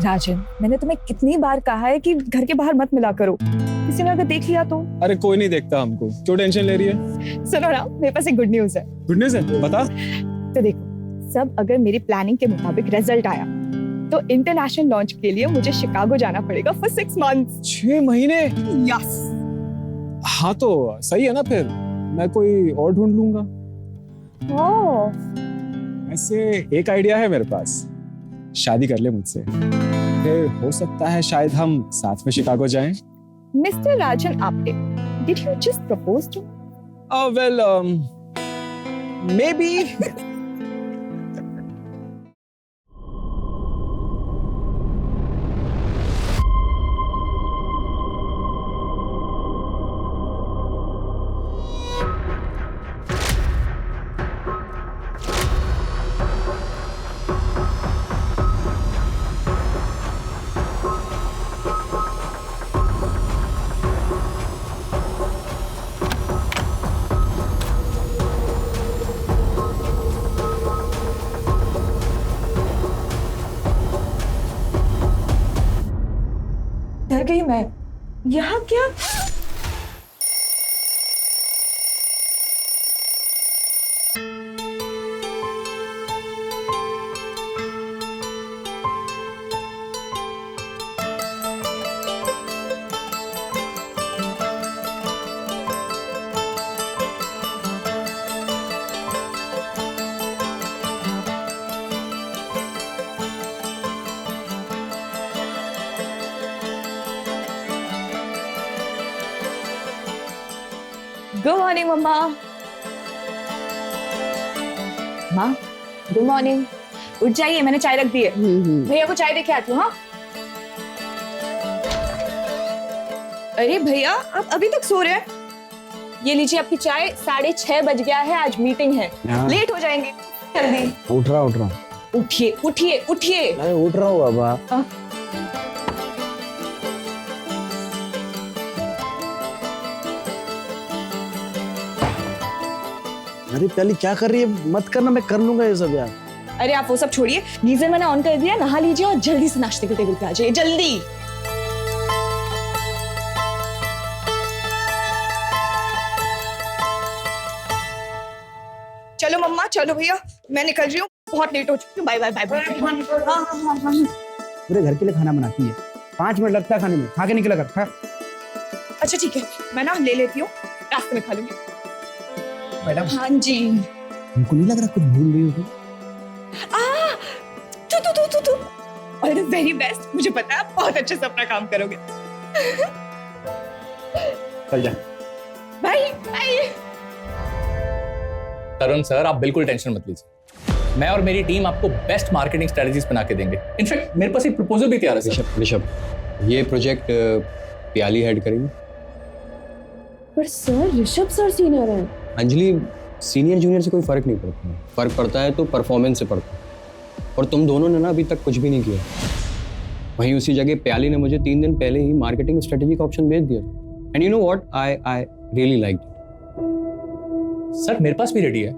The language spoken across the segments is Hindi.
राजन, मैंने तुम्हें कितनी बार कहा है कि घर के बाहर मत मिला करो, किसी ने अगर देख लिया तो। अरे कोई नहीं देखता हमको, क्यों टेंशन ले रही है? सुनो ना, मेरे पास एक गुड न्यूज है। गुड न्यूज है, बता। तो देखो, सब अगर मेरी प्लानिंग के मुताबिक रिजल्ट आया तो इंटरनेशनल लॉन्च के लिए मुझे शिकागो जाना पड़ेगा फॉर 6 months। 6 महीने? यस। हाँ तो सही है ना, फिर मैं कोई और ढूंढ लूंगा। ऐसे एक आइडिया है मेरे पास, शादी कर ले मुझसे, फिर हो सकता है शायद हम साथ में शिकागो जाएं। Mister Rajan Apte, did you just propose to? Well maybe. डर गई मैं। यहाँ क्या? गुड मॉर्निंग मम्मा। माँ गुड मॉर्निंग, उठ जाइए, मैंने चाय रख दी है। भैया को चाय देके आती हूँ। हाँ अरे भैया, आप अभी तक सो रहे हैं? ये लीजिए आपकी चाय, 6:30 बज गया है, आज मीटिंग है, लेट हो जाएंगे। जल्दी उठ रहा उठिए उठिए उठिए। मैं उठ रहा हूँ बाबा। अरे प्याली क्या कर रही है? मत करना, मैं कर लूंगा ये सब यार। अरे आप वो सब छोड़िए, गीजर मैंने ऑन कर दिया, नहा लीजिए और जल्दी से नाश्ते के टेबल पे आ जाइए, जल्दी। चलो मम्मा, चलो भैया, मैं निकल रही हूँ, बहुत लेट हो चुकी हूँ। Bye bye bye bye. हाँ। पूरे घर के लिए खाना बनाती है, 5 मिनट लगता है खाने में, खा के निकला कर। खा। अच्छा ठीक है, मैं ना ले लेती हूँ, रास्ते में खा लूंगी। मैडम। हाँ जी। तुमको नहीं लग रहा कुछ भूल रही हो? तू अरे वेरी बेस्ट, मुझे पता है आप बहुत अच्छे से अपना काम करोगे। चल जा। Bye bye. तरुण सर, आप बिल्कुल टेंशन मत लीजिए, मैं और मेरी टीम आपको बेस्ट मार्केटिंग स्ट्रेटजीज बना के देंगे। इनफैक्ट मेरे पास एक प्रपोजल भी तैयार है सर। ऋषभ, ये प्रोजेक्ट प्याली हेड करेंगे। पर सर, ऋषभ सर सीनियर है। अंजलि, सीनियर जूनियर से कोई फर्क नहीं पड़ता है, फर्क पड़ता है तो परफॉर्मेंस से पड़ता है, और तुम दोनों ने ना अभी तक कुछ भी नहीं किया। वहीं उसी जगह प्याली ने मुझे 3 दिन पहले ही मार्केटिंग स्ट्रेटेजी का ऑप्शन भेज दिया, and you know what, I really like it. Sir मेरे पास भी रेडी है,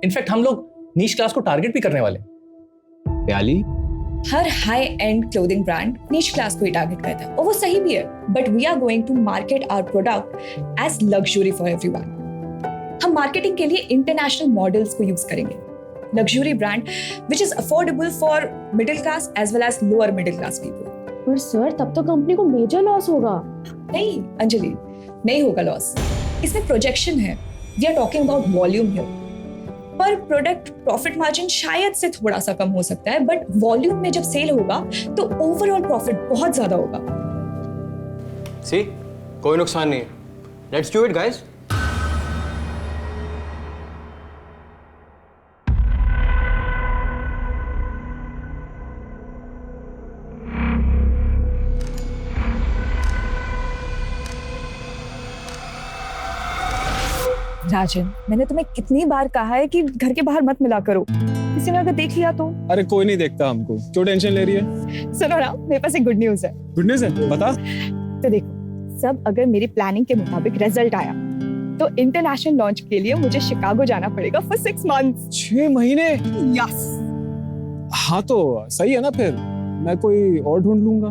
इनफैक्ट हम लोग नीश क्लास को टारगेट भी करने वाले हैं। प्याली, हर high end clothing brand niche class को ही टारगेट करता है, और वो सही भी है, but we are going to market our product as luxury for everyone. हम मार्केटिंग के लिए इंटरनेशनल मॉडल्स को यूज करेंगे, luxury brand which is affordable for middle class as well as lower middle class people. पर सर, तब तो कंपनी को मेजर लॉस होगा। नहीं अंजलि, नहीं होगा लॉस, इसमें प्रोजेक्शन है, we are talking about volume here. पर प्रोडक्ट प्रॉफिट मार्जिन शायद से थोड़ा सा कम हो सकता है, बट वॉल्यूम में जब सेल होगा तो ओवरऑल प्रॉफिट बहुत ज्यादा होगा। सी, कोई नुकसान नहीं है, लेट्स डू इट गाइस। राजन, मैंने तुम्हें कितनी बार कहा है कि घर के बाहर मत मिला करो, किसी ने अगर देख लिया तो। अरे कोई नहीं देखता हमको, क्यों टेंशन ले रही है? सुनो ना, मेरे पास एक गुड न्यूज है। गुड न्यूज है, बता। तो देखो, सब अगर मेरी प्लानिंग के मुताबिक रिजल्ट आया तो इंटरनेशनल लॉन्च के लिए मुझे शिकागो जाना पड़ेगा फॉर 6 months। 6 महीने? यस। हाँ तो सही है ना, फिर मैं कोई और ढूंढ लूंगा।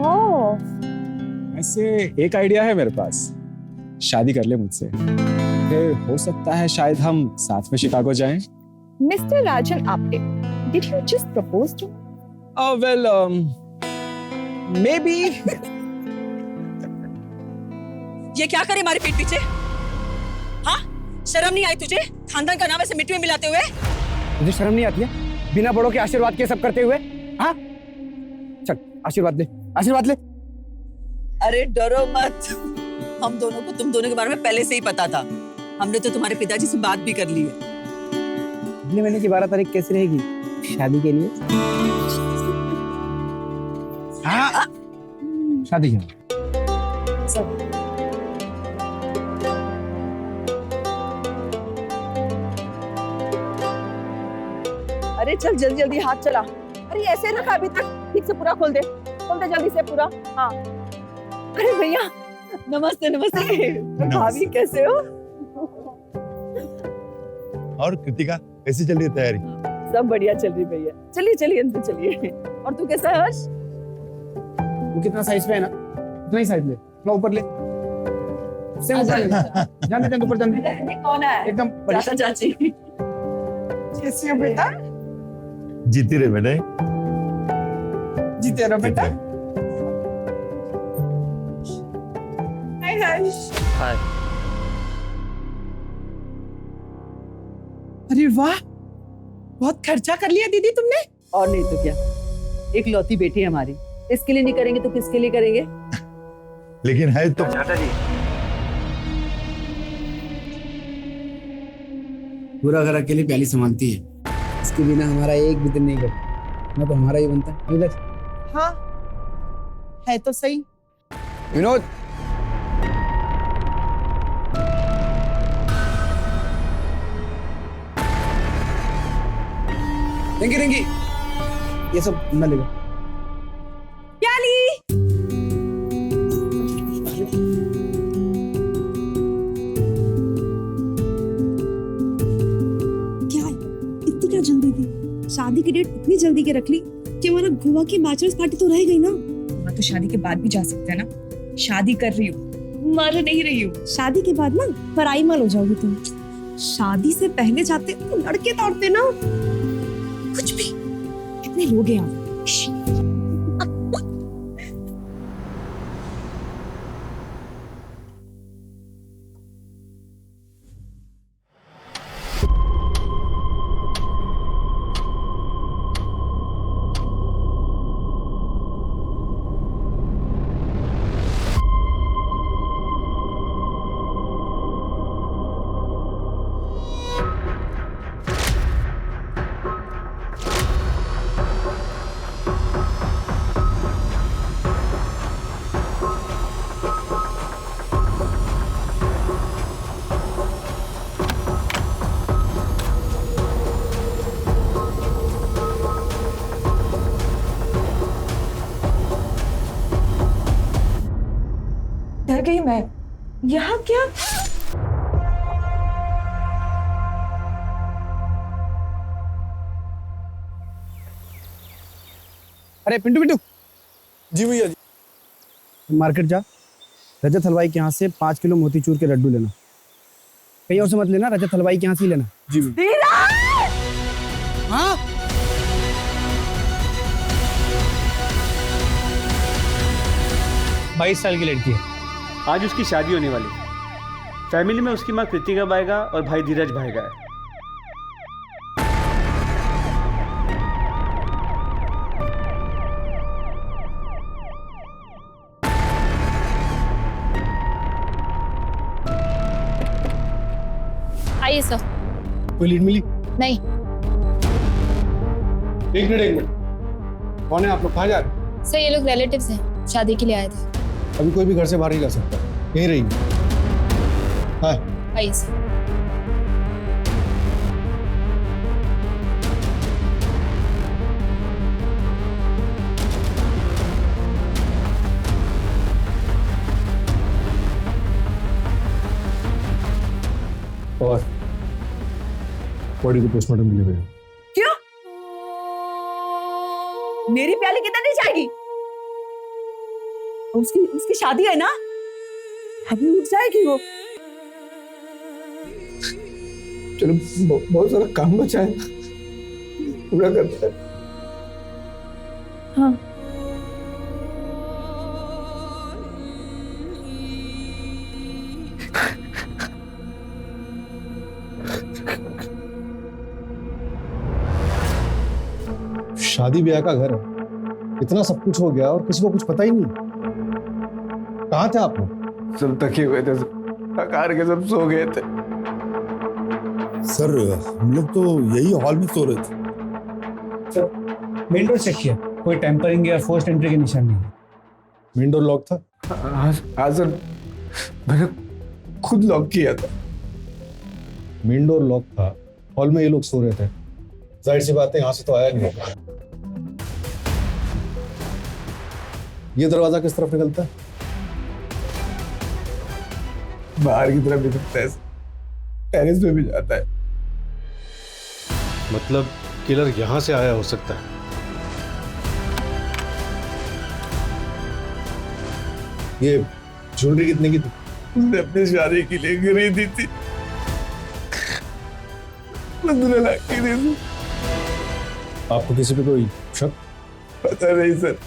ओह, ऐसे एक आइडिया है मेरे पास, शादी कर ले मुझसे, फिर हो सकता है शायद हम साथ में शिकागो जाएं। Mr. Rajan Apte, did you just propose to? Well may be. ये क्या करे हमारे पीठ पीछे? हाँ, शर्म नहीं आई तुझे? खानदान का नाम ऐसे मिट्टी में मिलाते हुए? तुझे शर्म नहीं आती है बिना बड़ों के आशीर्वाद के सब करते हुए? हाँ, चल आशीर्वाद ले, आशीर्वाद ले। अरे डरो मत, हम दोनों को तुम दोनों के बारे में पहले से ही पता था। हमने तो तुम्हारे पिताजी से बात भी कर ली है। अगले महीने की 12 तारीख कैसी रहेगी शादी के लिए? हाँ, शादी के अरे चल जल्दी जल्दी हाथ चला। अरे ऐसे रखा अभी तक, ठीक से पूरा खोल दे जल्दी से पूरा। हाँ, अरे भैया नमस्ते नमस्ते। भाभी कैसे हो? और कृतिका कैसी चल रही है तैयारी? सब बढ़िया चल रही भैया। चलिए चलिए अंदर चलिए। और तू कैसा है हर्ष? वो कितना साइज पे है ना, उतना ही साइज ले, थोड़ा ऊपर ले। से ऊपर ले, जाने दे ऊपर जाने दे। कौन है? एकदम चाचा चाची। कैसी हो बेटा? जीती रहे बेटे। जीते रहो बेटा। हाय। अरे वाह, बहुत खर्चा कर लिया दीदी तुमने। और नहीं तो क्या, एक लौती बेटी है हमारी, इसके लिए नहीं करेंगे तो किसके लिए करेंगे? लेकिन है तो पूरा घर अकेली प्याली संभालती है, इसके बिना हमारा एक भी दिन नहीं करता, ना तो हमारा ही बनता है। इधर हाँ, है तो सही। विनोद, रिंकी रिंकी, ये सब न लेगा। प्याली। क्या है? इतनी क्या जल्दी थी? शादी की डेट इतनी जल्दी के रख ली कि हमारा गोवा की बैचलर्स पार्टी तो रह गई ना। मैं तो शादी के बाद भी जा सकते हैं ना। शादी कर रही हूँ, मर नहीं रही हूँ। शादी के बाद ना पराई माल हो जाओगी तुम। शादी से पहले जाते तो लड़के तोड़ते ना, कुछ भी। कितने लोग हैं यहाँ? डर गई मैं। यहाँ क्या? अरे पिंटू पिंटू, जी भैया जी। मार्केट जा, रजत हलवाई के यहाँ से 5 किलो मोतीचूर के लड्डू लेना। कहीं और से मत लेना, रजत हलवाई के यहाँ से ही लेना। जी भैया। हाँ, 22 साल की लड़की है, आज उसकी शादी होने वाली है। फैमिली में उसकी माँ कृतिका बाएगा और भाई धीरज भाएगा है। आइए सर। कोई लीड मिली? नहीं। एक मिनट। कौन है आप लोग? कहाँ जा रहे हैं? सर ये लोग रिलेटिव्स हैं, शादी के लिए आए थे। अभी कोई भी घर से बाहर नहीं जा सकता, यहीं रहेंगे। हाँ। आइए सर। और बॉडी को पोस्टमार्टम के लिए भेजो। क्यों? मेरी प्याली किधर नहीं जाएगी? उसकी उसकी शादी है ना, अभी उठ जाएगी वो। चलो बहुत सारा काम बचा है, पूरा करते हैं। हाँ शादी ब्याह का घर है, इतना सब कुछ हो गया और किसी को कुछ पता ही नहीं। कहाँ थे आप लोग? सब थके हुए थे, थकार के सब सो गए थे। सर हम लोग तो यही हॉल में सो रहे थे। मेन डोर चेक किया, कोई टेम्परिंग या फोर्स्ड एंट्री के निशान नहीं। मेन डोर लॉक था? हाँ सर, मैंने खुद लॉक किया था। मेन डोर लॉक था, हॉल में ये लोग सो रहे थे, जाहिर सी बात है यहाँ से तो आया नहीं होगा। ये दरवाजा किस तरफ निकलता है? बाहर की तरफ निकलता है, टेरेस पे भी जाता है। मतलब किलर यहाँ से आया हो सकता है। ये ज्वेलरी कितने की थी? उसने अपनी शादी के लिए खरीदी थी, 15 लाख की थी। आपको किसी पे कोई शक? पता नहीं सर,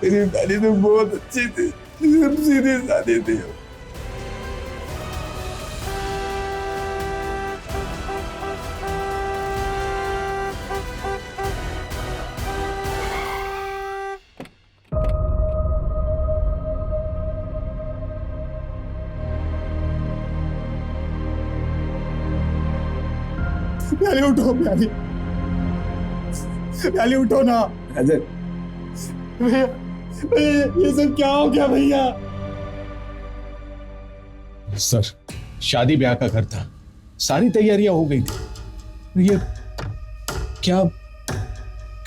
मेरी शादी तो बहुत अच्छी थी, सीधी शादी थी। प्याली उठो, प्याली प्याली उठो ना। अजय भैया ये सब क्या हो गया भैया? सर शादी ब्याह का घर था, सारी तैयारियां हो गई थी। ये क्या,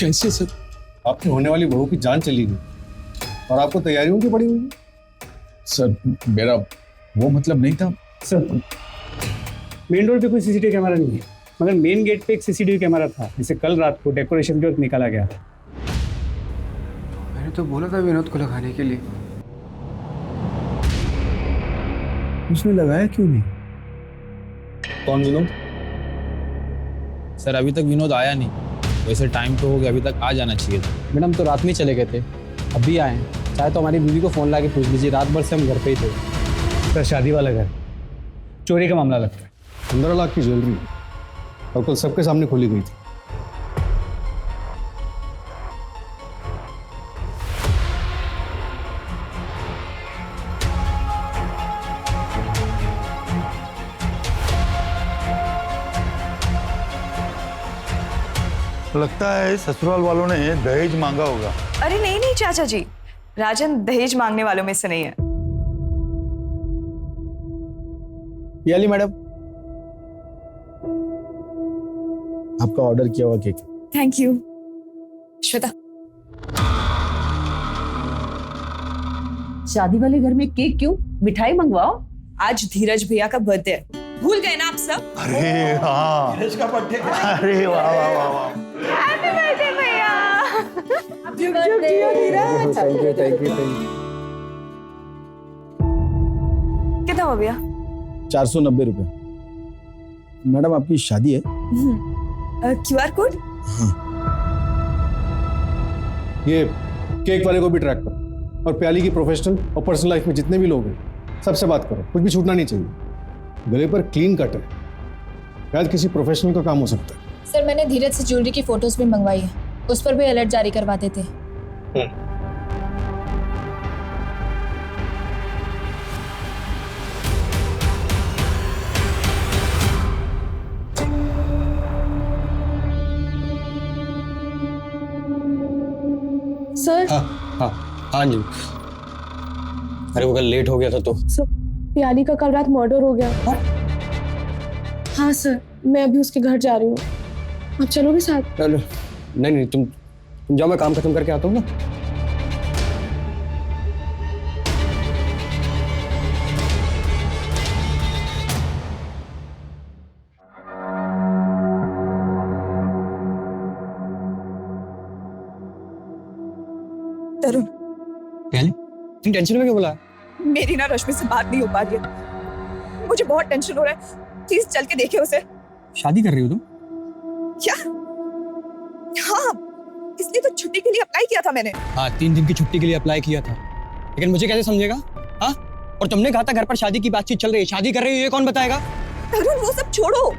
कैसे सर? आपकी होने वाली बहू की जान चली गई और आपको तैयारियों की पड़ी हुई? सर मेरा वो मतलब नहीं था सर। मेन डोर पे कोई सीसीटीवी कैमरा नहीं है, मगर मेन गेट पे एक सीसीटीवी कैमरा था, जिसे कल रात को डेकोरेशन के वक्त निकाला गया था। मैंने तो बोला था विनोद को लगाने के लिए, उसने लगाया क्यों नहीं? कौन विनोद? सर अभी तक विनोद आया नहीं, वैसे टाइम तो हो गया, अभी तक आ जाना चाहिए था। मैडम तो रात में ही चले गए थे, अभी आए हैं। चाहे तो हमारी बीवी को फ़ोन ला के पूछ लीजिए, रात भर से हम घर पे ही थे। सर शादी वाला घर, चोरी का मामला लगता है। 15 लाख की ज्वेलरी और कल सबके सामने खोली गई थी। लगता है ससुराल वालों ने दहेज मांगा होगा। अरे नहीं नहीं चाचा जी, राजन दहेज मांगने वालों में से नहीं है। याली मैडम, आपका ऑर्डर किया हुआ केक। Thank you. श्वेता, शादी वाले घर में केक क्यों? मिठाई मंगवाओ। आज धीरज भैया का बर्थडे है, भूल गए ना आप सब? अरे हाँ, धीरज का बर्थडे। अरे वाह वाह वाह वाह, हैप्पी बर्थडे भैया। Thank you. कितना हो भैया? 490 रुपए। मैडम आपकी शादी है? QR code? ये केक वाले को भी ट्रैक करो और प्याली की प्रोफेशनल और पर्सनल लाइफ में जितने भी लोग हैं सबसे बात करो, कुछ भी छूटना नहीं चाहिए। गले पर क्लीन कट है, शायद किसी प्रोफेशनल का काम हो सकता है। सर मैंने धीरज से ज्वेलरी की फोटोज भी मंगवाई है, उस पर भी अलर्ट जारी करवाते थे। सर हाँ जी। अरे वो कल लेट हो गया था तो। सर प्याली का कल रात मर्डर हो गया। हाँ सर, मैं अभी उसके घर जा रही हूँ, आप चलोगे साथ? नहीं, तुम जाओ, मैं काम खत्म करके आता हूँ ना। तुम टेंशन में क्यों बुलाया? मेरी ना रश्मि से बात नहीं हो पा रही है, मुझे बहुत टेंशन हो रहा है, प्लीज चल के देखिए उसे। शादी कर रही हो तुम? क्या? हाँ, इसलिए तो छुट्टी के लिए अप्लाई किया था मैंने। हाँ, 3 दिन की छुट्टी के लिए अप्लाई किया था, लेकिन मुझे कैसे समझेगा? हाँ, और तुमने कहा था घर पर शादी की बातचीत चल रही है, शादी कर रही हो, ये कौन बताएगा? तरुण वो सब छोड़ो,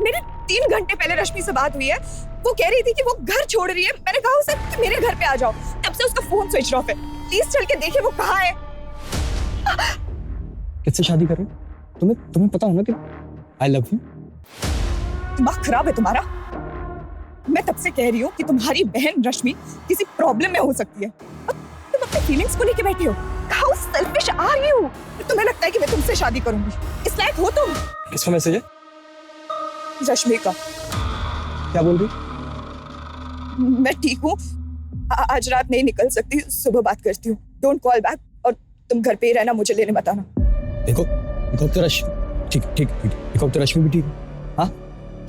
मेरे 3 घंटे पहले रश्मि से बात हुई है, वो कह रही थी कि वो घर छोड़ रही है। मैंने कहा उसे कि मेरे घर पे आ जाओ, तब से उसका फोन स्विच ऑफ है। प्लीज चल के देखिए वो कहाँ है। किससे शादी कर रहे हो? तुम्हें पता होना कि आई लव यू। दिमाग खराब है तुम्हारा? मैं तब से कह रही हूँ कि तुम्हारी बहन रश्मि किसी प्रॉब्लम में हो सकती है और तुम अपनी फीलिंग्स को लेके बैठे हो। How selfish are you? तुम्हें लगता है कि मैं तुमसे शादी करूंगी? इस लायक हो तुम? किसका मैसेज है? रश्मि का। क्या बोल रही? मैं ठीक हूँ, आज रात नहीं निकल सकती, सुबह बात करती हूँ। डोंट कॉल बैक और तुम घर पे ही रहना, मुझे लेने बताना। देखो तो रश्मि ठीक देखो तो रश्मि भी ठीक है। हाँ,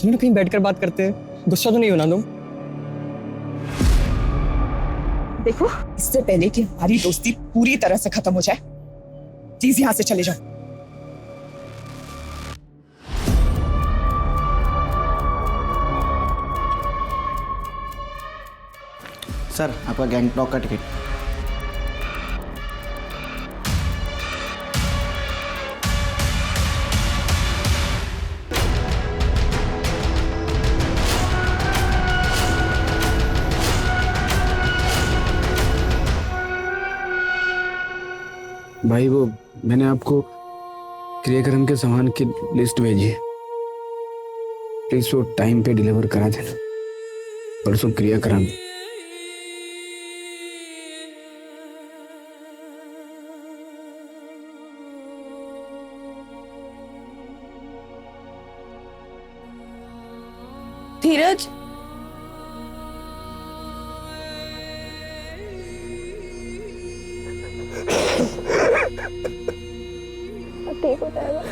तुम लोग कहीं बैठकर बात करते हैं, गुस्सा तो नहीं होना तुम? देखो, इससे पहले कि हमारी दोस्ती पूरी तरह से खत्म हो जाए, प्लीज यहाँ से चले जाओ। सर, आपका गैंगटॉक का टिकट। भाई वो मैंने आपको क्रियाक्रम के सामान की लिस्ट भेजी है, प्लीज वो टाइम पे डिलीवर करा देना। परसों क्रियाक्रम। धीरज, ठीक हो जाएगा।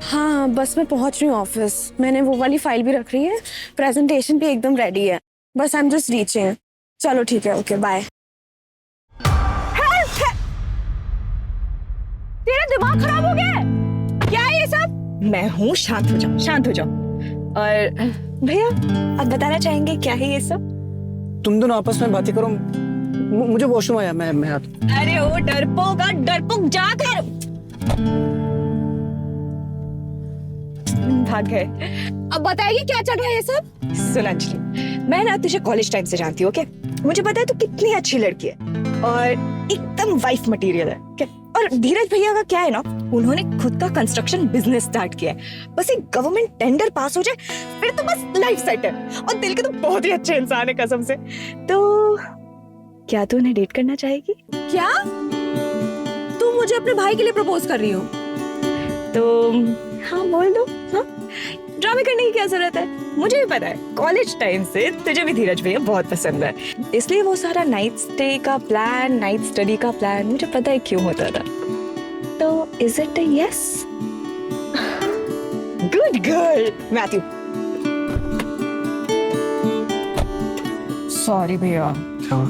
हाँ बस मैं पहुंच रही हूँ ऑफिस। मैंने वो वाली फाइल भी रख रही है, प्रेजेंटेशन भी एकदम रेडी है, बस आई एम जस्ट रीचिंग। चलो ठीक है, ओके बाय। तेरा दिमाग खराब हो गया है क्या है ये सब? मैं हूँ, शांत हो जाओ, शांत हो जाओ। और भैया आप बताना चाहेंगे क्या है ये सब? तुम दोनों आपस में बातें करो, मुझे वॉशरूम आया, मैं आता। अरे ओ डरपोक जाकर भाग गए। अब बताइए क्या चल रहा है ये सब? सुन अंजलि, मैं ना तुझे कॉलेज टाइम से जानती हूँ, ओके? मुझे पता है तू कितनी अच्छी लड़की है और एकदम वाइफ मटेरियल है, ओके? और धीरज भैया का क्या है ना, उन्होंने खुद का कंस्ट्रक्शन बिजनेस स्टार्ट किया है। बस एक गवर्नमेंट टेंडर पास हो जाए फिर तो बस लाइफ सेट है। और दिल के तो बहुत ही अच्छे इंसान है कसम से। तो क्या तू उन्हें डेट करना चाहेगी? क्या तू मुझे अपने भाई के लिए प्रपोज कर रही हो? तो हाँ बोल दो। हाँ, ड्रामे करने की क्या जरूरत है? मुझे भी पता है कॉलेज टाइम से तुझे भी धीरज भैया बहुत पसंद है, इसलिए वो सारा नाइट स्टे का प्लान, नाइट स्टडी का प्लान मुझे पता है क्यों होता था। तो is it a yes? Good girl Matthew. Sorry भैया, क्या हुआ?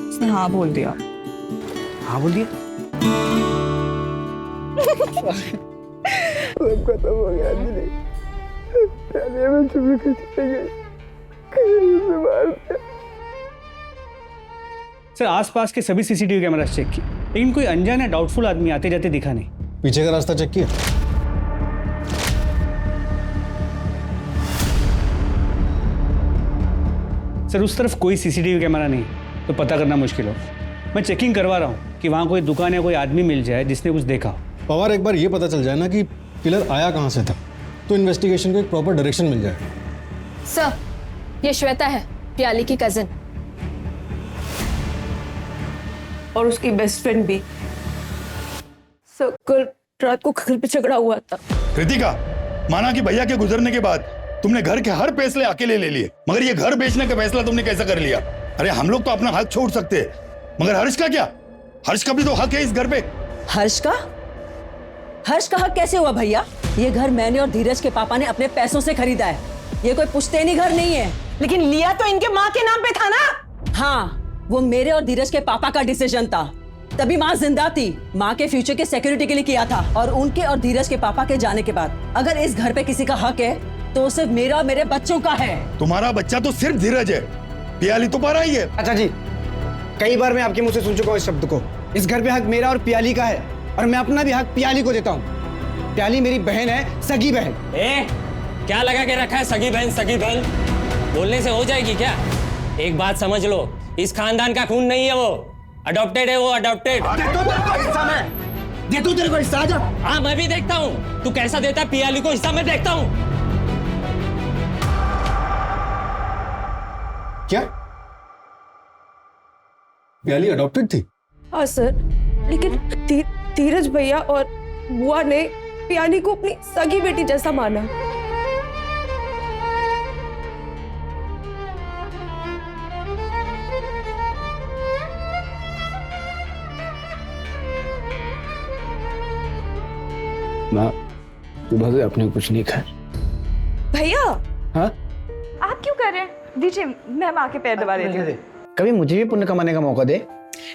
उसने हाँ बोल दिया। हाँ बोल दिया? खत्म हो गया अंजलि। मैं चुप कर गई, सर आसपास के सभी सीसीटीवी कैमरा चेक किए, लेकिन कोई अनजान या डाउटफुल आदमी आते जाते दिखा नहीं। पीछे का रास्ता चेक किया? सर उस तरफ कोई सीसीटीवी कैमरा नहीं, तो पता करना मुश्किल हो। मैं चेकिंग करवा रहा हूँ कि वहाँ कोई दुकान या कोई आदमी मिल जाए जिसने कुछ देखा हो। पवार, एक बार ये पता चल जाए ना कि किलर आया कहाँ से था, तो इन्वेस्टिगेशन को एक प्रॉपर डायरेक्शन मिल जाए। सर, ये श्वेता है, प्याली की कजिन। और उसकी बेस्ट फ्रेंड भी। सर कल रात को घर पे झगड़ा हुआ था। कृतिका, माना कि भैया के गुजरने के बाद तुमने घर के हर फैसले अकेले ले लिए, मगर ये घर बेचने का फैसला तुमने कैसा कर लिया? अरे हम लोग तो अपना हक छोड़ सकते हैं, मगर हर्ष का क्या? हर्ष का भी तो हक है इस घर पे। हर्ष का हक कैसे हुआ भैया? ये घर मैंने और धीरज के पापा ने अपने पैसों से खरीदा है, ये कोई पुश्तैनी घर नहीं है। लेकिन लिया तो इनके माँ के नाम पे था ना? हाँ, वो मेरे और धीरज के पापा का डिसीजन था। तभी माँ जिंदा थी। माँ के फ्यूचर के सिक्योरिटी के लिए किया था। और उनके और धीरज के पापा के जाने के बाद अगर इस घर पे किसी का हक है तो सिर्फ मेरा और मेरे बच्चों का है। तुम्हारा बच्चा तो सिर्फ धीरज है, पियाली तो परा ही है। अच्छा जी, कई बार मैं आपके मुंह से सुन चुका हूँ इस शब्द को। इस घर पे हक मेरा और पियाली का है और मैं अपना भी हक पियाली को देता हूँ। पियाली मेरी बहन है, सगी बहन। क्या लगा के रखा है सगी बहन सगी बहन? बोलने से हो जाएगी क्या? एक बात समझ लो, इस खानदान का खून नहीं है वो, अडॉप्टेड है वो, अडॉप्टेड। दे तू तेरे को हिस्सा आजा। हाँ मैं भी देखता हूँ तू कैसा देता है पियाली को हिस्सा, मैं देखता हूँ। क्या पियाली अडॉप्टेड थी? हाँ सर, लेकिन धीरज भैया और बुआ ने पियाली को अपनी सगी बेटी जैसा माना। माँ सुबह से आपने कुछ नहीं खाया। भैया हाँ, आप क्यों कर रहे हैं? दीजिए, मैं माँ के पैर दबा देती हूँ। कभी मुझे भी पुण्य कमाने का मौका दे।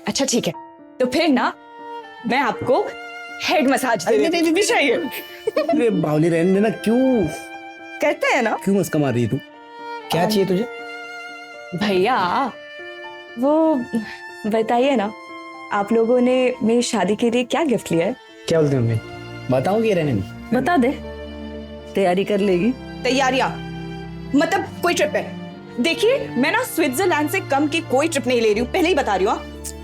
अच्छा ठीक है, तो फिर ना मैं आपको हेड मसाज दे देती हूँ। चाहिए? अरे बावली रहने देना, क्यों कहते हैं ना। क्यों मस्का मार रही है तू? क्या चाहिए तुझे? भैया वो बताइए ना, आप लोगों ने मेरी शादी के लिए क्या गिफ्ट लिया है? क्या बोलते हैं मम्मी? बताओगे रहने में? बता दे, तैयारी कर लेगी। तैयारियां मतलब कोई ट्रिप है? देखिए मैं ना स्विट्जरलैंड से कम की कोई ट्रिप नहीं ले रही हूँ, पहले ही बता रही हूँ।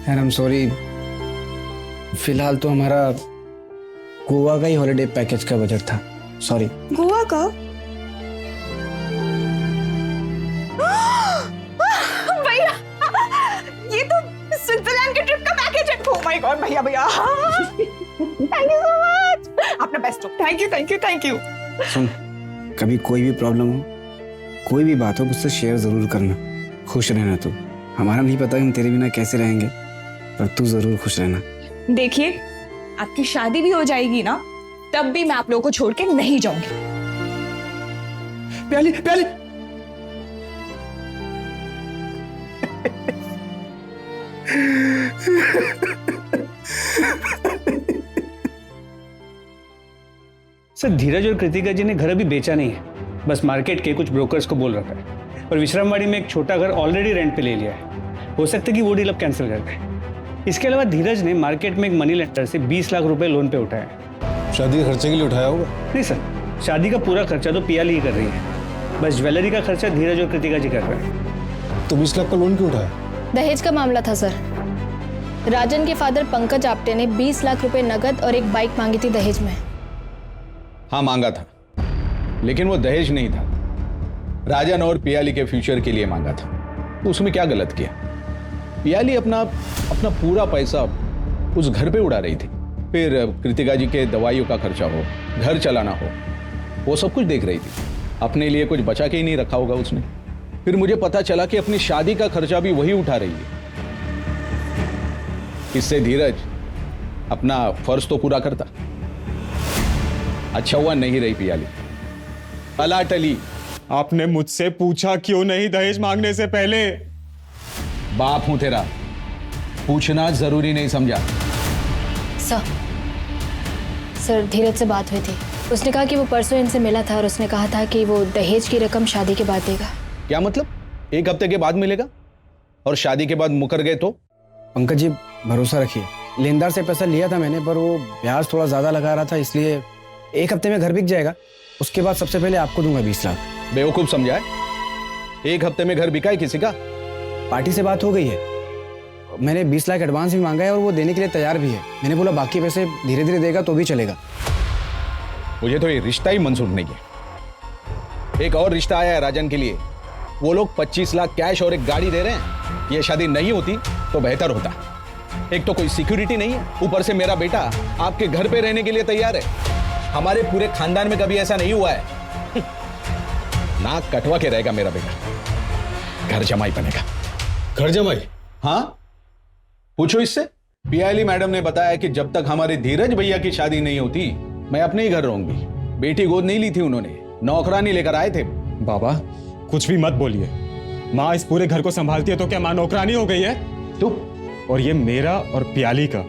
यार I'm sorry, फिलहाल तो हमारा गोवा का ही हॉलिडे पैकेज का बजट था। सॉरी। गोवा का? भैया ये तो स्विट्जरलैंड के ट्रिप का पैकेज है। ओह माय गॉड भैया भैया थैंक यू सो मच, आपने बेस्ट हो। Thank you thank you thank you. सुन, कभी कोई भी प्रॉब्लम हो, कोई भी बात हो, मुझसे शेयर जरूर करना। खुश रहना तू। हमारा नहीं पता हम तेरे बिना कैसे रहेंगे, पर तू जरूर खुश रहना। देखिए आपकी शादी भी हो जाएगी ना, तब भी मैं आप लोगों को छोड़ के नहीं जाऊंगी। प्याली प्याली सर, धीरज और कृतिका जी ने घर अभी बेचा नहीं है, बस मार्केट के कुछ ब्रोकर्स को बोल रखा है। और विश्रामवाड़ी में एक छोटा घर ऑलरेडी रेंट पे ले लिया है। हो सकता है कि वो डील अब कैंसिल कर दें। इसके अलावा धीरज ने मार्केट में एक मनी लेंडर से 20 लाख रुपए लोन पे उठाया है। शादी के खर्चे के लिए उठाया होगा? नहीं सर, शादी का पूरा खर्चा तो पियाली ही कर रही है, बस ज्वेलरी का खर्चा धीरज और कृतिका जी कर रहे हैं। तो 20 लाख का लोन क्यों उठाया? दहेज का मामला था सर। राजन के फादर पंकज आप्टे ने 20 लाख रुपए नगद और एक बाइक मांगी थी दहेज में। हाँ मांगा था, लेकिन वो दहेज नहीं था, राजन और पियाली के फ्यूचर के लिए मांगा था। तो उसमें क्या गलत किया? पियाली अपना पूरा पैसा उस घर पे उड़ा रही थी, फिर कृतिका जी के दवाइयों का खर्चा हो, घर चलाना हो, वो सब कुछ देख रही थी। अपने लिए कुछ बचा के ही नहीं रखा होगा उसने। फिर मुझे पता चला कि अपनी शादी का खर्चा भी वही उठा रही है। इससे धीरज अपना फर्ज तो पूरा करता। अच्छा हुआ नहीं रही पियाली, अला टली। आपने मुझसे पूछा क्यों नहीं दहेज मांगने से पहले? बाप हूं तेरा, पूछना जरूरी नहीं समझा? सर धीरज से बात हुई थी, उसने कहा कि वो परसों इनसे मिला था और उसने कहा था कि वो दहेज की रकम शादी के बाद देगा। क्या मतलब? 1 हफ्ते के बाद मिलेगा और शादी के बाद मुकर गए तो? पंकज जी भरोसा रखिए, लेनदार से पैसा लिया था मैंने, पर वो ब्याज थोड़ा ज्यादा लगा रहा था, इसलिए 1 हफ्ते में घर बिक जाएगा। उसके बाद सबसे पहले आपको दूंगा 20 लाख। बेवकूफ समझा है? 1 हफ्ते में घर बिका है किसी का? पार्टी से बात हो गई है, मैंने 20 लाख एडवांस भी मांगा है और वो देने के लिए तैयार भी है। मैंने बोला बाकी पैसे धीरे धीरे देगा तो भी चलेगा। मुझे तो ये रिश्ता ही मंजूर नहीं है। एक और रिश्ता आया है राजन के लिए, वो लोग 25 लाख कैश और एक गाड़ी दे रहे हैं। ये शादी नहीं होती तो बेहतर होता। एक तो कोई सिक्योरिटी नहीं है, ऊपर से मेरा बेटा आपके घर पे रहने के लिए तैयार है। हमारे पूरे खानदान में कभी ऐसा नहीं हुआ है। नाक कटवा के रहेगा मेरा बेटा, घर जमाई बनेगा। घर जमाई? हाँ, पूछो इससे। पियाली मैडम ने बताया कि जब तक हमारे धीरज भैया की शादी नहीं होती मैं अपने ही घर रहूंगी। बेटी गोद नहीं ली थी उन्होंने, नौकरानी लेकर आए थे। बाबा कुछ भी मत बोलिए, माँ इस पूरे घर को संभालती है तो क्या माँ नौकरानी हो गई है? चुप। और ये मेरा और प्याली का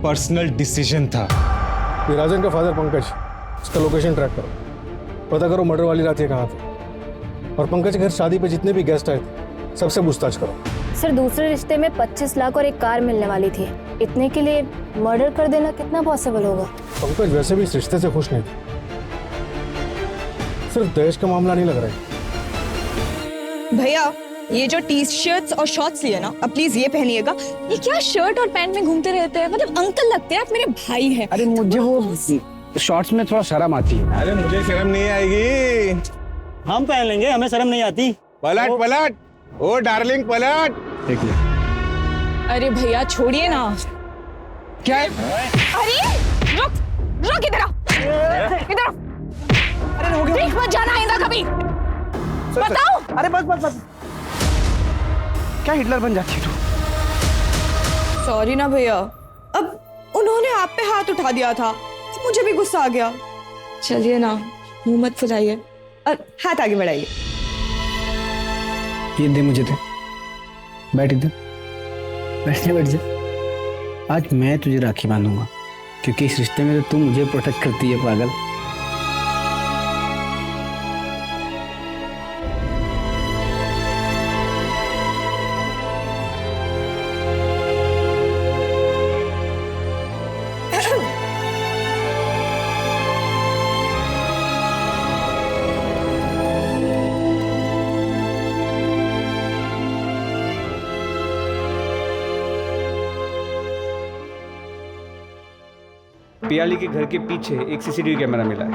पर्सनल डिसीजन था। ये राजन का फादर पंकज, इसका लोकेशन ट्रैक करो, पता करो मर्डर वाली रात ये कहाँ थे, और पंकज के घर शादी पे जितने भी गेस्ट आए थे सबसे पूछताछ करो। सर दूसरे रिश्ते में 25 लाख और एक कार मिलने वाली थी, इतने के लिए मर्डर कर देना कितना पॉसिबल होगा? पंकज वैसे भी इस रिश्ते से खुश नहीं थे, सिर्फ दहेज का मामला नहीं लग रहा है। भैया ये जो टी शर्ट्स और शॉर्ट्स लिए ना, अब प्लीज ये पहनिएगा। ये क्या शर्ट और पैंट में घूमते रहते हैं, मतलब अंकल लगते हैं, आप मेरे भाई हैं। अरे मुझे वो शॉर्ट्स में थोड़ा शर्म आती है। अरे मुझे शर्म नहीं आएगी, हम पहन लेंगे, हमें शर्म नहीं आती। पलट पलट, ओ डार्लिंग पलट। देखिए अरे भैया छोड़िए ना। क्या है? अरे रुक रुक, इधर आ, इधर आ। देख मत जाना आएगा कभी। बताओ। अरे बस बस बस, क्या हिटलर बन जाती है तू? सॉरी ना भैया, अब उन्होंने आप पे हाथ उठा दिया था तो मुझे भी गुस्सा आ गया। चलिए ना, मुंह मत फुलाइए और हाथ आगे बढ़ाइए। ये दे मुझे, दे, बैठ इधर, बैठ जा। आज मैं तुझे राखी बांधूंगा, क्योंकि इस रिश्ते में तो तू मुझे प्रोटेक्ट करती है पागल। पियाली के घर के पीछे एक सीसीटीवी कैमरा मिला है।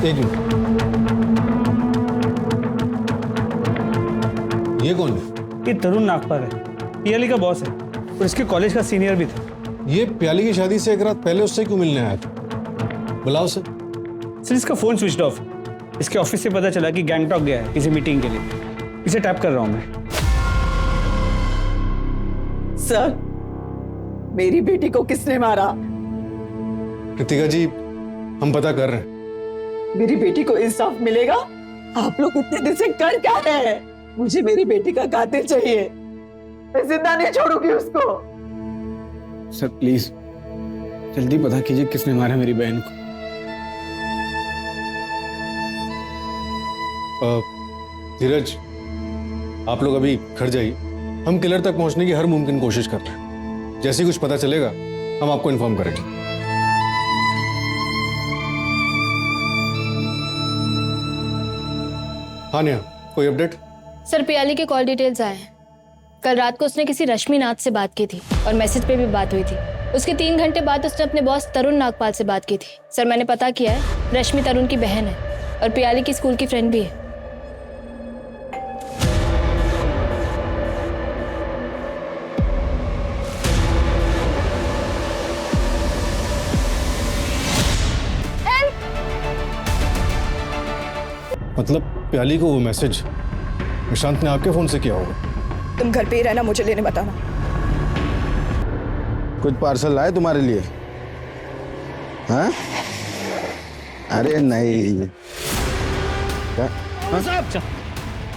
एक मिनट, ये कौन है? ये तरुण नागपाल है, पियाली का बॉस है और इसके कॉलेज का सीनियर भी था। ये प्याली की शादी से एक रात पहले उससे क्यों मिलने आया था? बुलाओ सर। सर इसका फोन स्विच ऑफ है। इसके ऑफिस से पता चला कि गैंगटॉक गया है किसी मीटिंग के लिए। इसे टैप कर रहा हूं मैं। सर मेरी बेटी को किसने मारा? कृतिका जी हम पता कर रहे हैं। मेरी बेटी को इंसाफ मिलेगा? आप लोग इतने दिन से कर क्या रहे हैं? मुझे मेरी बेटी का कातिल चाहिए, मैं जिंदा नहीं छोड़ूंगी उसको। सर प्लीज जल्दी पता कीजिए किसने मारा मेरी बहन को। धीरज आप लोग अभी घर जाइए, हम किलर तक पहुंचने की हर मुमकिन कोशिश कर रहे हैं। जैसे ही कुछ पता चलेगा हम आपको इन्फॉर्म करेंगे। हाँ नेहा, कोई अपडेट? सर पियाली के कॉल डिटेल्स आए हैं। कल रात को उसने किसी रश्मि नाथ से बात की थी और मैसेज पे भी बात हुई थी। उसके 3 घंटे बाद उसने अपने बॉस तरुण नागपाल से बात की थी। सर मैंने पता किया है, रश्मि तरुण की बहन है और पियाली की स्कूल की फ्रेंड भी है। मतलब प्याली को वो मैसेज निशांत ने आपके फोन से किया होगा? तुम घर पे ही रहना, मुझे लेने बताना। कुछ पार्सल लाए तुम्हारे लिए? हाँ? अरे नहीं।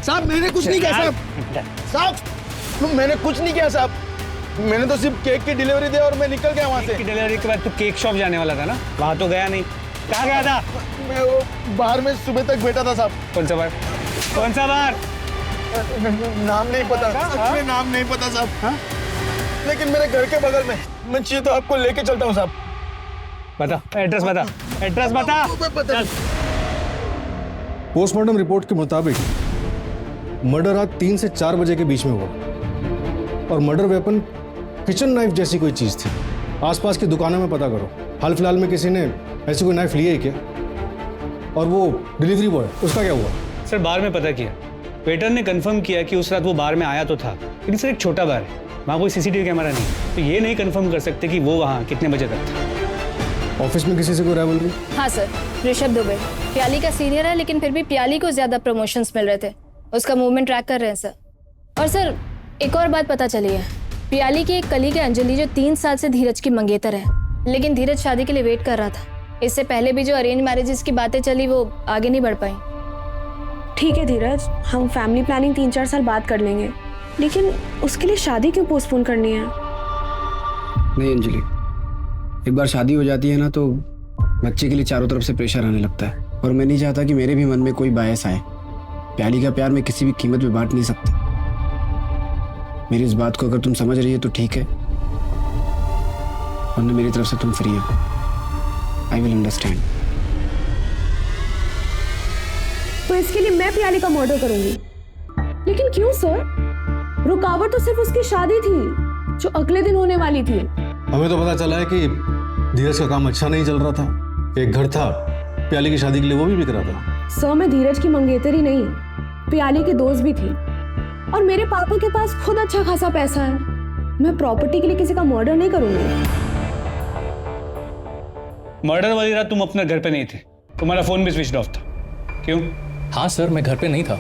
साहब मैंने कुछ नहीं किया साहब। साहब मैंने कुछ नहीं किया साहब, मैंने तो सिर्फ केक की डिलीवरी दी और मैं निकल गया वहाँ से। डिलीवरी के बाद तू केक शॉप जाने वाला था ना, वहां तो गया नहीं। कहाँ गया था? मैं वो बाहर में सुबह तक बैठा था साहब। कौन सा बार? कौन सा बार? नाम नहीं पता, सच में नाम नहीं पता साहब। हाँ? लेकिन मेरे घर के बगल में, मैं चाहिए तो आपको लेके चलता हूँ साहब। बता एड्रेस, बता एड्रेस, बता। चल। पोस्टमार्टम रिपोर्ट के मुताबिक मर्डर रात 3 से 4 बजे के बीच में हुआ और मर्डर वेपन किचन नाइफ जैसी कोई चीज थी। आसपास की दुकानों में पता करो, हाल फिलहाल में किसी ने ऐसी कोई नाइफ ली है क्या? और वो डिलीवरी बॉय, उसका क्या हुआ? सर बार में पता किया, वेटर ने कंफर्म किया कि उस रात वो बार में आया तो था, लेकिन सर एक छोटा बार है, वहाँ कोई सीसीटीवी कैमरा नहीं, तो ये नहीं कंफर्म कर सकते कि वो वहाँ कितने बजे तक था। ऑफिस में किसी से कोई राइवलरी? हाँ सर, ऋषभ दुबे प्याली का सीनियर है, लेकिन फिर भी प्याली को ज्यादा प्रमोशंस मिल रहे थे। उसका मूवमेंट ट्रैक कर रहे हैं सर। और सर एक और बात पता चली है, प्याली की एक कलीग है अंजलि, जो 3 साल से धीरज की मंगेतर है, लेकिन धीरज शादी के लिए वेट कर रहा था। इससे पहले भी जो अरेंज मैरिजेस की बातें चली वो आगे नहीं बढ़ पाई। ठीक है धीरज, हम फैमिली प्लानिंग 3-4 साल बाद कर लेंगे, लेकिन उसके लिए शादी क्यों पोस्टपोन करनी है? नहीं अंजलि, एक बार शादी हो जाती है ना तो बच्चे के लिए चारों तरफ से प्रेशर आने लगता है, और मैं नहीं चाहता कि मेरे भी मन में कोई बायस आए। प्याली का प्यार मैं किसी भी कीमत पे बांट नहीं सकता। मेरी इस बात को अगर तुम समझ रही है तो ठीक है, वरना मेरी तरफ से तुम फ्री हो। I will understand. तो इसके लिए मैं प्याली का मर्डर करूंगी? लेकिन क्यों सर? रुकावट तो सिर्फ उसकी शादी थी जो अगले दिन होने वाली थी। हमें तो पता चला है कि धीरज का काम अच्छा नहीं चल रहा था। एक घर था प्याली की शादी के लिए, वो भी बिक रहा था। सर मैं धीरज की मंगेतर ही नहीं, प्याली की दोस्त भी थी, और मेरे पापा के पास खुद अच्छा खासा पैसा है। मैं प्रॉपर्टी के लिए किसी का मर्डर नहीं करूंगी। मर्डर वाली रात तुम अपने घर पे नहीं थे, तुम्हारा फोन भी स्विच ऑफ था। क्यों? हाँ सर, मैं घर पे नहीं था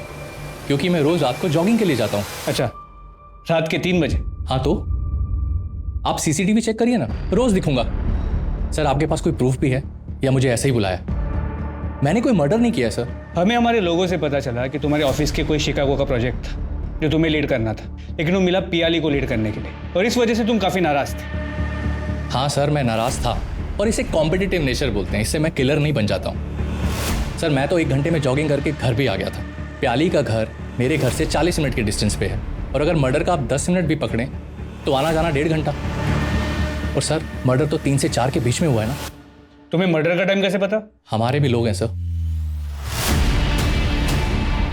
क्योंकि मैं रोज रात को जॉगिंग के लिए जाता हूँ। अच्छा, रात के 3 बजे? हाँ तो आप सीसीटीवी चेक करिए ना, रोज दिखूंगा। सर आपके पास कोई प्रूफ भी है या मुझे ऐसे ही बुलाया? मैंने कोई मर्डर नहीं किया सर। हमें हमारे लोगों से पता चला कि तुम्हारे ऑफिस के कोई शिकागो का प्रोजेक्ट था जो तुम्हें लीड करना था, लेकिन वो मिला पियाली को लीड करने के लिए, और इस वजह से तुम काफी नाराज थे। हाँ सर, मैं नाराज था, और इसे कॉम्पिटिटिव नेचर बोलते हैं। इससे मैं किलर नहीं बन जाता हूँ। सर मैं तो 1 घंटे में जॉगिंग करके घर भी आ गया था। प्याली का घर मेरे घर से 40 मिनट के डिस्टेंस पे है, और अगर मर्डर का आप 10 मिनट भी पकड़ें तो आना जाना 1.5 घंटा। और सर मर्डर तो 3 से 4 के बीच में हुआ है ना। तुम्हें मर्डर का टाइम कैसे पता? हमारे भी लोग हैं सर।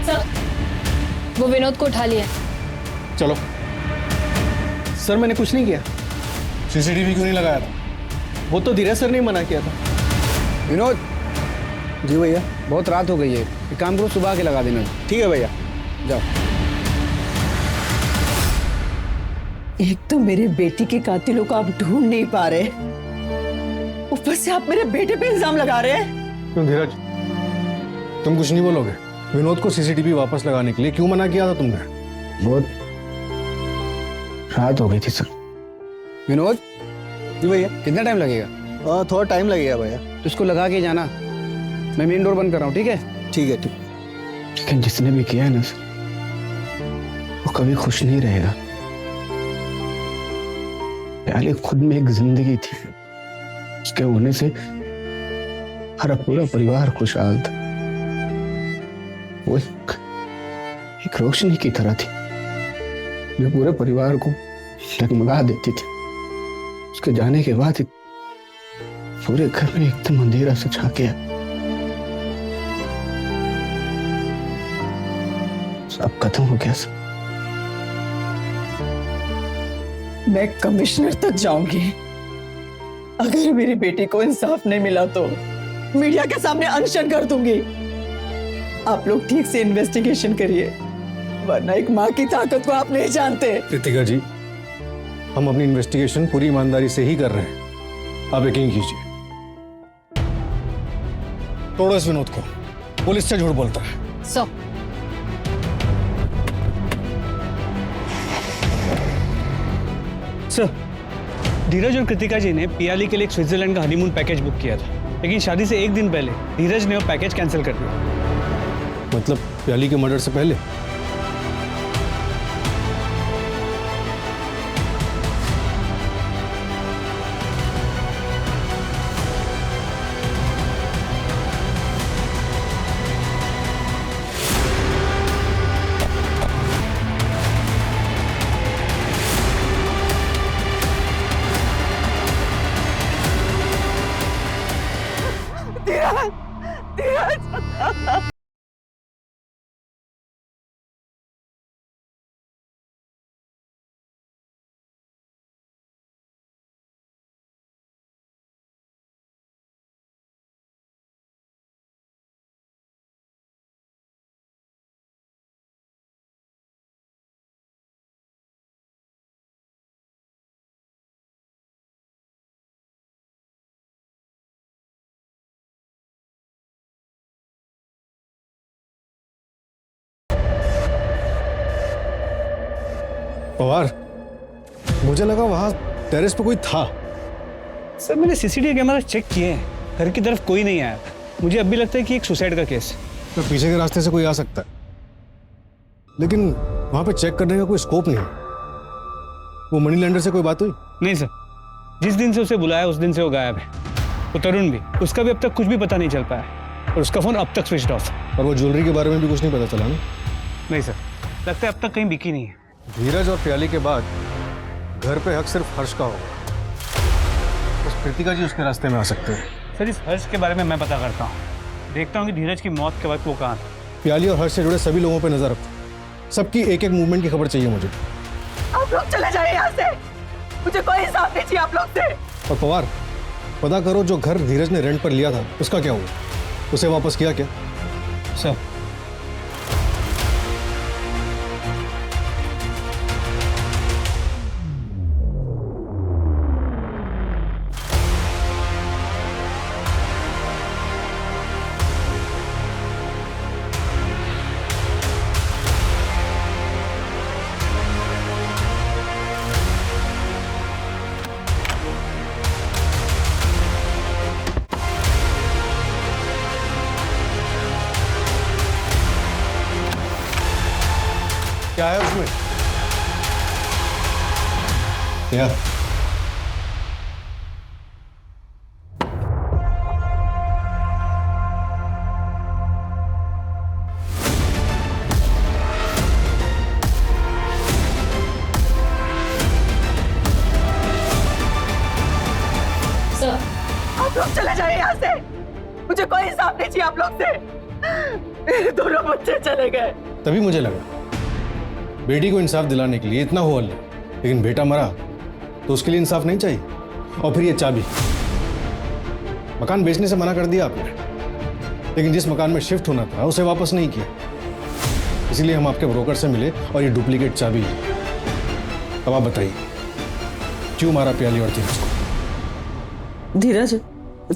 सर वो विनोद को उठा लिया। चलो। सर मैंने कुछ नहीं किया। सीसीटीवी क्यों नहीं लगाया था? वो तो धीरज सर ने मना किया था। विनोद जी भैया, बहुत रात हो गई है, एक काम करो सुबह के लगा देना। ठीक है भैया, जाओ। एक तो मेरे बेटी के कातिलों को आप ढूंढ नहीं पा रहे, ऊपर से आप मेरे बेटे पे इल्जाम लगा रहे हैं। क्यों धीरज, तुम कुछ नहीं बोलोगे? विनोद को सीसीटीवी वापस लगाने के लिए क्यों मना किया था तुमने? बहुत रात हो गई थी सर। विनोद जी भैया, कितना टाइम लगेगा? थोड़ा टाइम लगेगा भैया। तो इसको लगा के जाना, मैं मेन डोर बंद कर रहा हूँ। ठीक है? ठीक है। लेकिन जिसने भी किया है ना सर, वो कभी खुश नहीं रहेगा। प्याली खुद में एक जिंदगी थी, उसके होने से हमारा पूरा परिवार खुशहाल था। वो एक रोशनी की तरह थी जो पूरे परिवार को डगमगा देती थी। उसके जाने के बाद पूरे घर में एकदम अंधेरा सा छा गया। सब खत्म हो गया सब। मैं कमिश्नर तक जाऊंगी। अगर मेरी बेटी को इंसाफ नहीं मिला तो मीडिया के सामने अनशन कर दूंगी। आप लोग ठीक से इन्वेस्टिगेशन करिए, वरना एक माँ की ताकत को आप नहीं जानते। कृतिका जी, हम अपनी इन्वेस्टिगेशन पूरी ईमानदारी से ही कर रहे हैं, आप यकीन कीजिए। तोड़ो इस विनोद को, पुलिस से झूठ बोलता है। सर धीरज और कृतिका जी ने पियाली के लिए एक स्विट्जरलैंड का हनीमून पैकेज बुक किया था, लेकिन शादी से 1 दिन पहले धीरज ने वो पैकेज कैंसिल कर दिया। मतलब प्याली के मर्डर से पहले? पवार, मुझे लगा वहां टेरेस पे कोई था। सर मैंने सीसीटीवी कैमरा चेक किए हैं, घर की तरफ कोई नहीं आया। मुझे अब भी लगता है कि एक सुसाइड का केस है। तो पीछे के रास्ते से कोई आ सकता है, लेकिन वहां पे चेक करने का कोई स्कोप नहीं है। वो मनी लैंडर से कोई बात हुई? नहीं सर, जिस दिन से उसे बुलाया उस दिन से वो गायब है। वो तरुण भी, उसका भी अब तक कुछ भी पता नहीं चल पाया और उसका फोन अब तक स्विच ऑफ है। और वो ज्वेलरी के बारे में भी कुछ नहीं पता चला ना? नहीं सर, लगता है अब तक कहीं बिकी नहीं है। धीरज और प्याली के बाद घर पे हक सिर्फ हर्ष का होगा। बस कृतिका जी उसके रास्ते में आ सकते हैं। सर, इस हर्ष के बारे में मैं पता करता हूँ, देखता हूँ कि धीरज की मौत के वक्त वो कहाँ था। प्याली और हर्ष से जुड़े सभी लोगों पे नजर रखो। सबकी एक एक मूवमेंट की खबर चाहिए मुझे। आप लोग चले जाइए यहाँ से, मुझे कोई हिसाब नहीं चाहिए आप लोग से। और पवार, पता करो जो घर धीरज ने रेंट पर लिया था उसका क्या हुआ? उसे वापस किया क्या? सर, क्या है उसमें? क्या? सर, आप लोग चले जाइए यहाँ से, मुझे कोई हिसाब नहीं चाहिए आप लोग से। मेरे दोनों बच्चे चले गए। तभी मुझे लगा बेटी को इंसाफ दिलाने के लिए इतना हो हल्ला, लेकिन बेटा मरा तो उसके लिए इंसाफ नहीं चाहिए। और फिर ये चाबी, मकान बेचने से मना कर दिया आपने, लेकिन जिस मकान में शिफ्ट होना था उसे वापस नहीं किया। इसीलिए हम आपके ब्रोकर से मिले और ये डुप्लीकेट चाबी है। अब आप बताइए क्यों मारा प्याली और धीरज को? धीरज,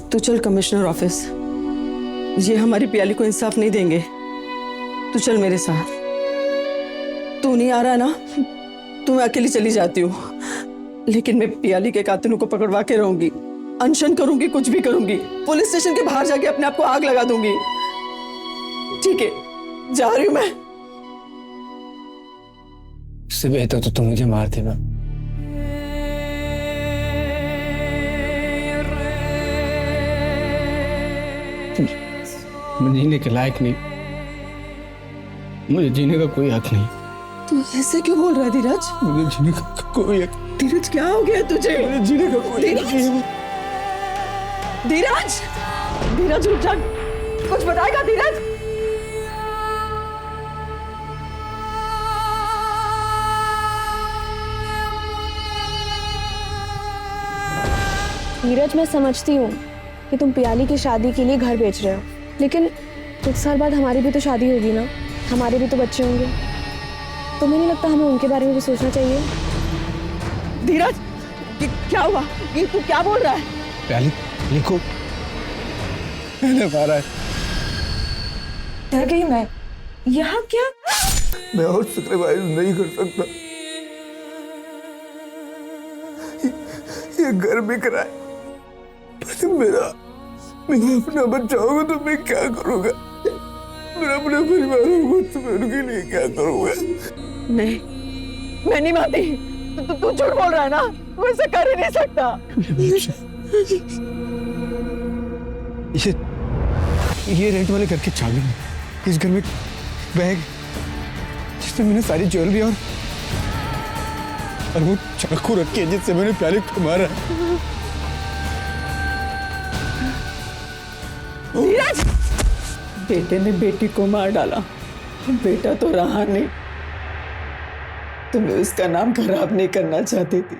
तू चल कमिश्नर ऑफिस। ये हमारी प्याली को इंसाफ नहीं देंगे। तू चल मेरे साथ। तू नहीं आ रहा ना, तो मैं अकेली चली जाती हूँ, लेकिन मैं प्याली के कातिलों को पकड़वा के रहूंगी। अनशन करूंगी, कुछ भी करूंगी। पुलिस स्टेशन के बाहर जाके अपने आप को आग लगा दूंगी। ठीक है, जा रही हूं मैं। इससे बेहतर तो तुम मुझे मार देना। मैं जीने के लायक नहीं, मुझे जीने का कोई हक नहीं। तू ऐसे क्यों बोल रहा है धीरज? मुझे जीने का कोई हक। धीरज, क्या हो गया तुझे? मुझे जीने का कोई हक नहीं। धीरज, धीरज रुक जा, कुछ बताएगा धीरज? धीरज, मैं समझती हूँ कि तुम प्याली की शादी के लिए घर बेच रहे हो, लेकिन कुछ साल बाद हमारी भी तो शादी होगी ना, हमारे भी तो बच्चे होंगे। तुम्हें नहीं लगता हमें उनके बारे में भी सोचना चाहिए? धीरज, क्या हुआ? ये तू क्या बोल रहा है? प्याली लिखो, मैंने मारा है। डर गई मैं। यहाँ क्या? मैं और सैक्रिफाइस नहीं कर सकता। ये घर बिक रहा है, पर मेरा अपना बच्चा होगा तो मैं क्या करूंगा? मेरा अपने परिवार को तो उनके लिए क्या करूंगा? नहीं, मैं नहीं मानती। तू झूठ बोल रहा है ना, तू ऐसा कर ही नहीं सकता। ये रेंट वाले घर की चाबी है। इस घर में बैग जिसमें मैंने सारी ज्वेलरी और वो चाकू रखी है जिससे मैंने प्याली को मारा। धीरज, बेटे ने बेटी को मार डाला, बेटा तो रहा नहीं। तुम्हें उसका नाम खराब नहीं करना चाहती थी।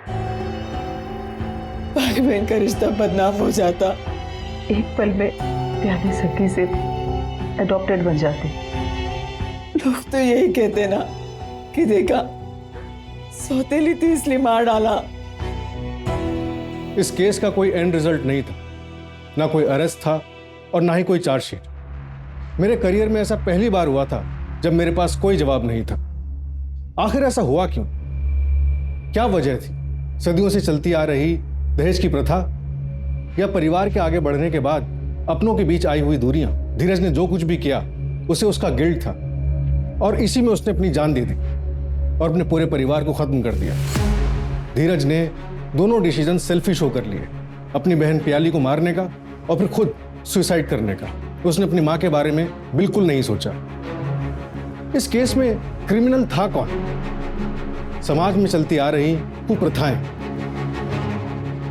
भाई बहन का रिश्ता बदनाम हो जाता। एक पल में प्याली सखी से अडॉप्टेड बन जाती। लोग तो यही कहते ना कि देखा, सौतेली थी इसलिए मार डाला। इस केस का कोई एंड रिजल्ट नहीं था, ना कोई अरेस्ट था और ना ही कोई चार्जशीट। मेरे करियर में ऐसा पहली बार हुआ था जब मेरे पास कोई जवाब नहीं था। आखिर ऐसा हुआ क्यों? क्या वजह थी? सदियों से चलती आ रही दहेज की प्रथा, या परिवार के आगे बढ़ने के बाद अपनों के बीच आई हुई दूरियां, धीरज ने जो कुछ भी किया उसे उसका गिल्ट था और इसी में उसने अपनी जान दे दी और अपने पूरे परिवार को खत्म कर दिया। धीरज ने दोनों डिसीजन सेल्फिश होकर लिए, अपनी बहन प्याली को मारने का और फिर खुद सुसाइड करने का। उसने अपनी मां के बारे में बिल्कुल नहीं सोचा। इस केस में क्रिमिनल था कौन? समाज में चलती आ रही कुप्रथाएं।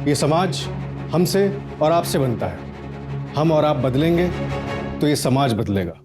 ये समाज हमसे और आपसे बनता है। हम और आप बदलेंगे तो ये समाज बदलेगा।